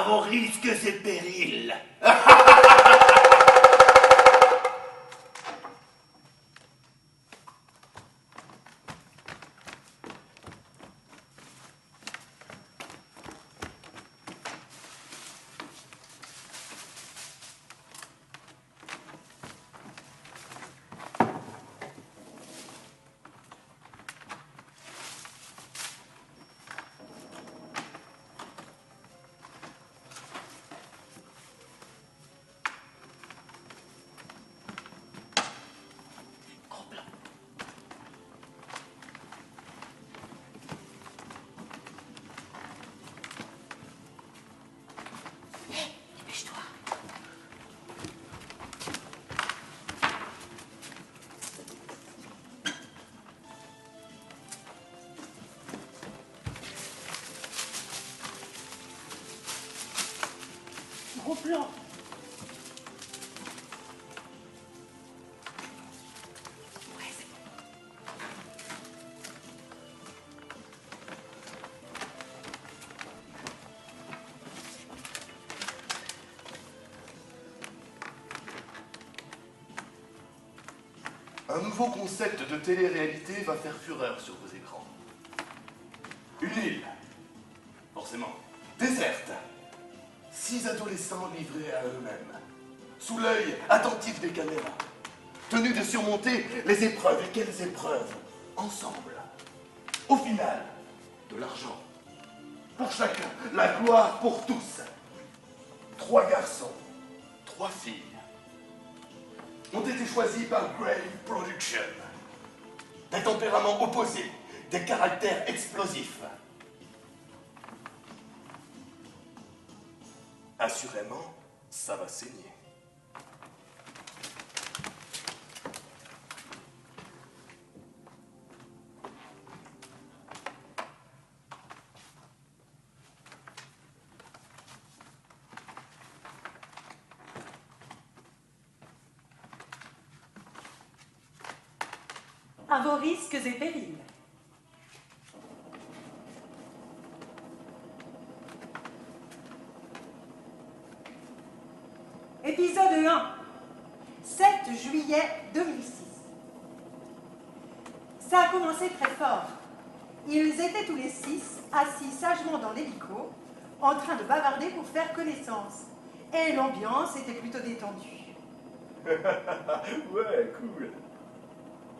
vos risques et périls. Gros plan. Ouais, c'est bon. Un nouveau concept de télé-réalité va faire fureur sur vos écrans. Une île, forcément, déserte. 6 adolescents livrés à eux-mêmes, sous l'œil attentif des caméras, tenus de surmonter les épreuves. Et quelles épreuves? Ensemble. Au final, de l'argent. Pour chacun, la gloire pour tous. 3 garçons, 3 filles ont été choisis par Grave Production. Des tempéraments opposés, des caractères explosifs. Assurément, ça va saigner. À vos risques et périls. Épisode 1. 7 juillet 2006. Ça a commencé très fort. Ils étaient tous les 6 assis sagement dans l'hélico, en train de bavarder pour faire connaissance. Et l'ambiance était plutôt détendue. Ouais, cool.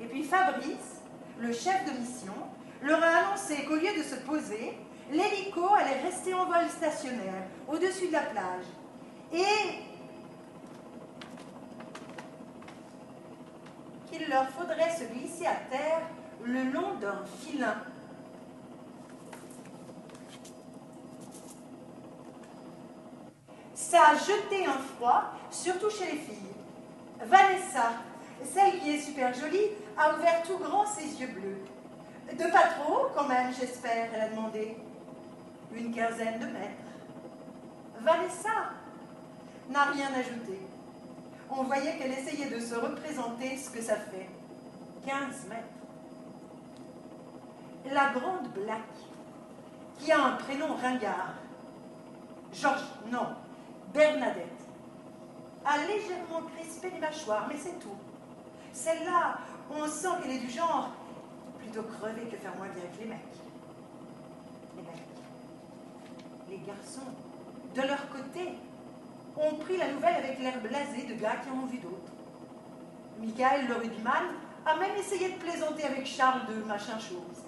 Et puis Fabrice, le chef de mission, leur a annoncé qu'au lieu de se poser, l'hélico allait rester en vol stationnaire au-dessus de la plage. Et qu'il leur faudrait se glisser à terre le long d'un filin. Ça a jeté un froid, surtout chez les filles. Vanessa, celle qui est super jolie, a ouvert tout grand ses yeux bleus. De pas trop, quand même, j'espère, elle a demandé. 1 quinzaine de mètres. Vanessa n'a rien ajouté. On voyait qu'elle essayait de se représenter ce que ça fait. 15 mètres. La grande Black, qui a un prénom ringard, Bernadette, a légèrement crispé les mâchoires, mais c'est tout. Celle-là, on sent qu'elle est du genre plutôt crever que faire moins bien que les mecs. Les mecs. Les garçons, de leur côté, ont pris la nouvelle avec l'air blasé de gars qui en ont vu d'autres. Michael, le rugbyman, a même essayé de plaisanter avec Charles de machin chose.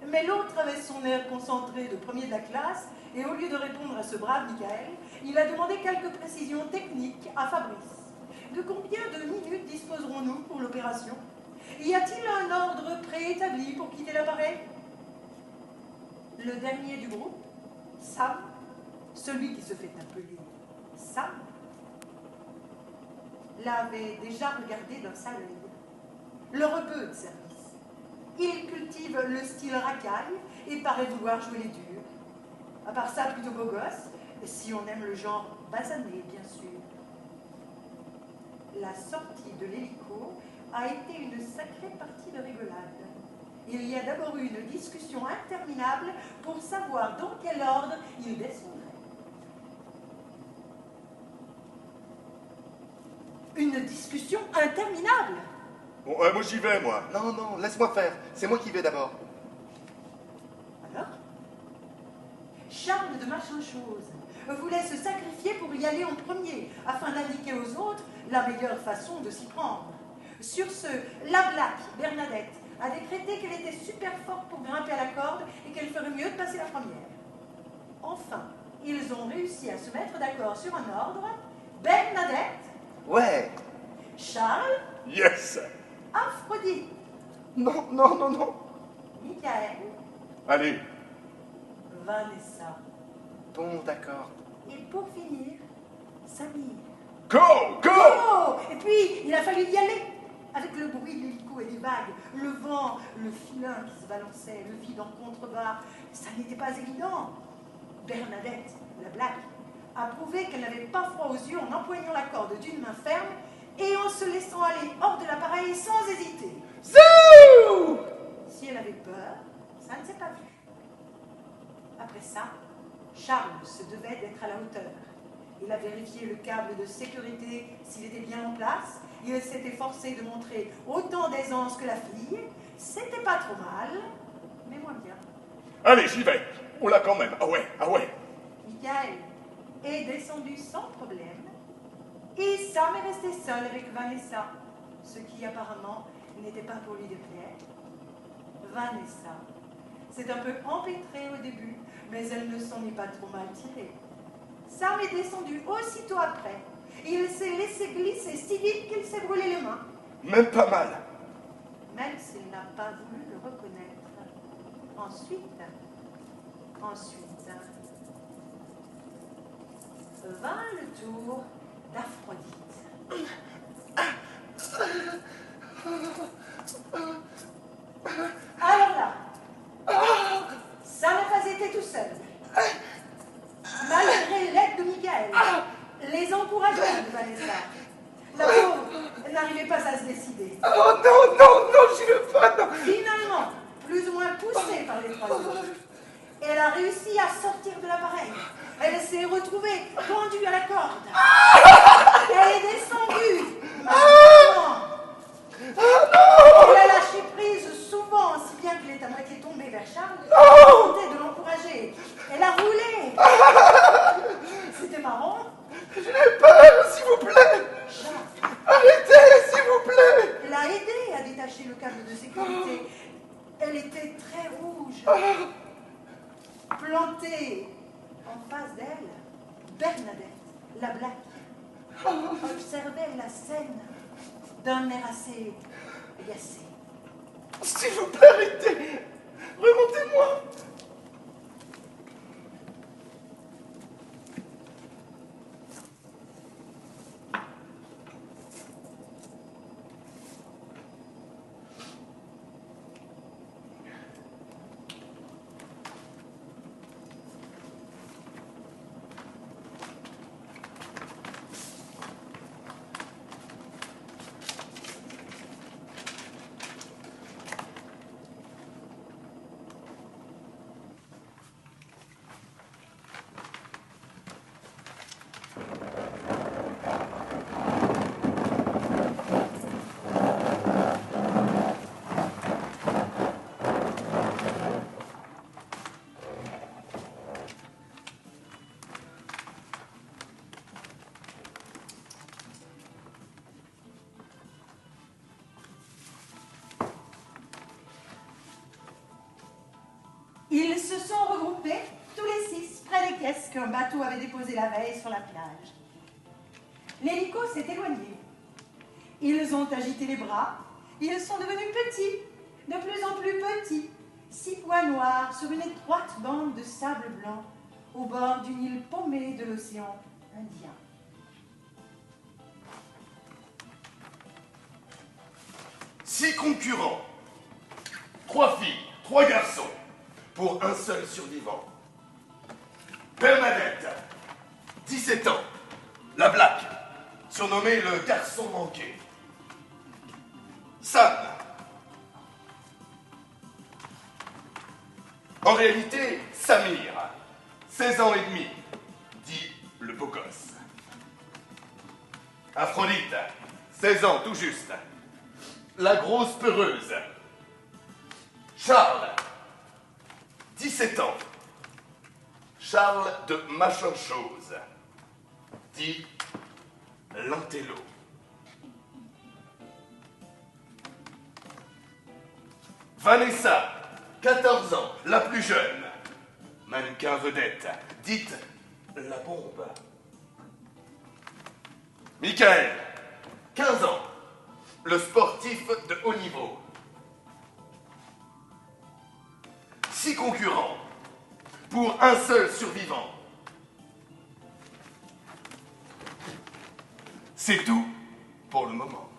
Mais l'autre avait son air concentré de premier de la classe, et au lieu de répondre à ce brave Michael, il a demandé quelques précisions techniques à Fabrice. De combien de minutes disposerons-nous pour l'opération? Y a-t-il un ordre préétabli pour quitter l'appareil? Le dernier du groupe, Sam, celui qui se fait appeler Sam, l'avait déjà regardé d'un sale œil. Le rebeu de service. Il cultive le style racaille et paraît vouloir jouer les durs. À part ça, plutôt beau gosse, si on aime le genre basané, bien sûr. La sortie de l'hélico a été une sacrée partie de rigolade. Il y a d'abord eu une discussion interminable pour savoir dans quel ordre il descendrait. une discussion interminable. Bon, moi j'y vais, moi. Non, non, laisse-moi faire. C'est moi qui vais d'abord. Alors, Charles de Machin-Chose voulait se sacrifier pour y aller en premier, afin d'indiquer aux autres la meilleure façon de s'y prendre. Sur ce, la Black, Bernadette, a décrété qu'elle était super forte pour grimper à la corde et qu'elle ferait mieux de passer la première. Enfin, ils ont réussi à se mettre d'accord sur un ordre. Bernadette, Ouais. Charles, Yes. Aphrodite, Non, non, non, non. Michael, Allez. Vanessa. Bon, d'accord. Et pour finir, Samir. Go, go. Oh! Et puis, il a fallu y aller. Avec le bruit de l'hélico et des vagues, le vent, le filin qui se balançait, le vide en contrebas, ça n'était pas évident. Bernadette, la Black, a prouvé qu'elle n'avait pas froid aux yeux en empoignant la corde d'une main ferme et en se laissant aller hors de l'appareil sans hésiter. Zou! Si elle avait peur, ça ne s'est pas vu. Après ça, Charles se devait d'être à la hauteur. Il a vérifié le câble de sécurité s'il était bien en place. Il s'était forcé de montrer autant d'aisance que la fille. C'était pas trop mal, mais moins bien. Allez, j'y vais. On l'a quand même. Ah ouais, ah ouais. Michael est descendu sans problème. Et Sam est resté seul avec Vanessa, ce qui apparemment n'était pas pour lui déplaire. Vanessa s'est un peu empêtrée au début, mais elle ne s'en est pas trop mal tirée. Sam est descendu aussitôt après. Il s'est laissé glisser si vite qu'il s'est brûlé les mains. Même pas mal. Même s'il n'a pas voulu le reconnaître. Ensuite, vint le tour d'Aphrodite. Alors là, ça n'a pas été tout seul. Malgré l'aide de Michael, les encouragements de Vanessa, la pauvre n'arrivait pas à se décider. Oh non, non, non, j'y vais pas, non. Finalement, plus ou moins poussée par les trois autres, elle a réussi à sortir de l'appareil. Elle s'est retrouvée pendue à la corde. Elle est descendue. Elle a lâché prise souvent, si bien qu'elle est à moitié tombée vers Charles. Elle tentait de l'encourager. Elle a roulé. C'était marrant. J'ai peur, s'il vous plaît. Charles Arrêtez, s'il vous plaît. l'a aidée à détacher le câble de sécurité. Elle était très rouge. Plantée en face d'elle, Bernadette, la Black, observait la scène d'un air assez agacé. S'il vous plaît, arrêtez. Remontez-moi. Ils se sont regroupés, tous les 6, près des caisses qu'un bateau avait déposées la veille sur la plage. L'hélico s'est éloigné. Ils ont agité les bras. Ils sont devenus petits, de plus en plus petits, 6 points noirs sur une étroite bande de sable blanc au bord d'une île paumée de l'océan Indien. Six concurrents. 3 filles, 3 garçons. Pour un seul survivant. Bernadette, 17 ans. La Black, surnommée le garçon manqué. Sam. En réalité, Samir, 16 ans et demi, dit le beau gosse. Aphrodite, 16 ans, tout juste. La grosse peureuse. Charles, 17 ans. Charles de Machin-Chose, dit Lantello. Vanessa, 14 ans, la plus jeune. Mannequin vedette, dite la bombe. Michael, 15 ans, le sportif de haut niveau. 6 concurrents pour un seul survivant. C'est tout pour le moment.